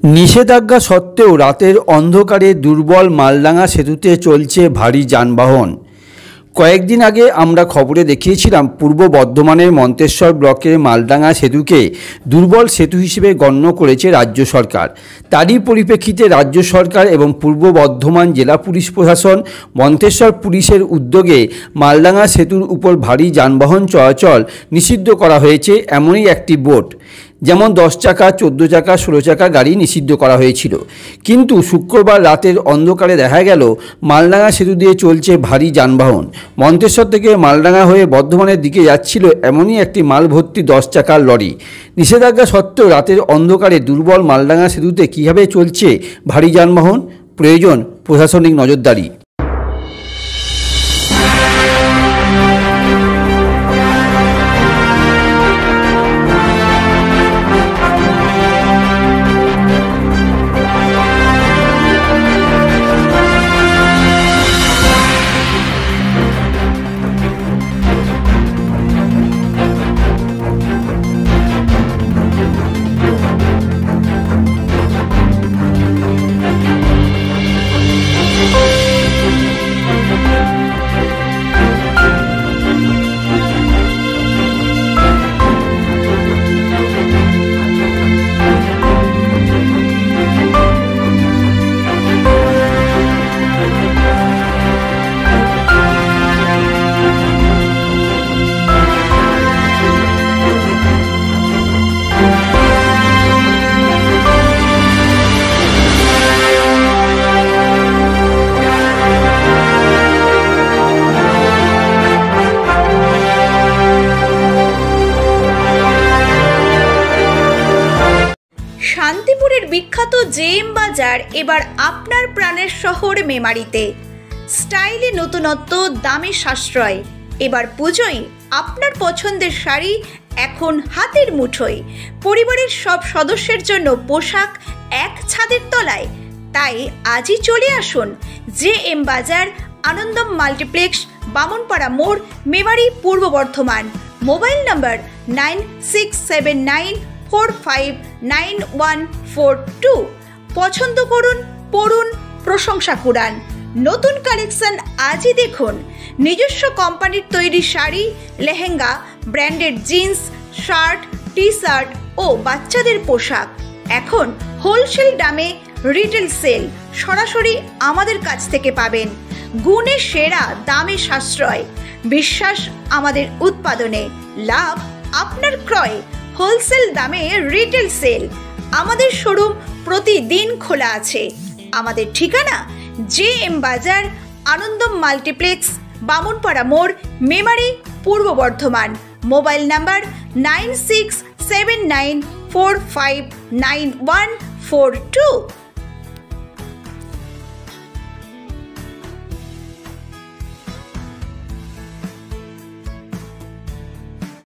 নিষেধাজ্ঞা সত্ত্বেও রাতের অন্ধকারে দুর্বল মালডাঙ্গা সেতুতে চলছে ভারী যানবাহন। কয়েকদিন আগে আমরা খবরে দেখিয়েছিলাম পূর্ব বর্ধমানের মন্তেশ্বর ব্লকের মালডাঙ্গা সেতুকে দুর্বল সেতু হিসেবে গণ্য করেছে রাজ্য সরকার। তারই পরিপ্রেক্ষিতে রাজ্য সরকার এবং পূর্ব বর্ধমান জেলা পুলিশ প্রশাসন, মন্তেশ্বর পুলিশের উদ্যোগে মালডাঙ্গা সেতুর উপর ভারী যানবাহন চলাচল নিষিদ্ধ করা হয়েছে এমনই একটি বোর্ড। যেমন 10 চাকা, 14 চাকা, 16 চাকা গাড়ি নিষিদ্ধ করা হয়েছিল, কিন্তু শুক্রবার রাতের অন্ধকারে দেখা গেল মালডাঙ্গা সেতু দিয়ে চলছে ভারী যানবাহন। মন্তেশ্বর থেকে মালডাঙ্গা হয়ে বর্ধমানের দিকে যাচ্ছিল এমনই একটি মাল ভর্তি 10 চাকার লরি। নিষেধাজ্ঞা সত্ত্বেও রাতের অন্ধকারে দুর্বল মালডাঙ্গা সেতুতে কীভাবে চলছে ভারী যানবাহন? প্রয়োজন প্রশাসনিক নজরদারি। শান্তিপুরের বিখ্যাত জেএম বাজার এবার আপনার প্রাণের শহর মেমারিতে। স্টাইলে নতুনত্ব, দামে সাশ্রয়। এবার পুজোয় আপনার পছন্দের শাড়ি এখন হাতের মুঠোয়। পরিবারের সব সদস্যের জন্য পোশাক এক ছাদের তলায়। তাই আজই চলে আসুন জেএম বাজার, আনন্দম মাল্টিপ্লেক্স, বামনপাড়া মোড়, মেমারি, পূর্ব বর্ধমান। মোবাইল নম্বর 9679459142। পছন্দ করুন, পড়ুন, প্রশংসা কুড়ান। নতুন কালেকশন আজই দেখুন। নিজস্ব কোম্পানির তৈরি sari, lehenga, branded jeans, shirt, T shirt ও বাচ্চাদের পোশাক এখন হোলসেল দামে রিটেল সেল। সরাসরি আমাদের কাছ থেকে পাবেন। গুণে সেরা, দামে সাশ্রয়। বিশ্বাস আমাদের উৎপাদনে, লাভ আপনার ক্রয়। হোলসেল দামে রিটেল সেল। আমাদের শোরুম প্রতিদিন খোলা আছে। আমাদের ঠিকানা জেএম বাজার, আনন্দম মাল্টিপ্লেক্স, বামনপাড়া মোড়, মেমারি, পূর্ব বর্ধমান। Mobile number 9679459142।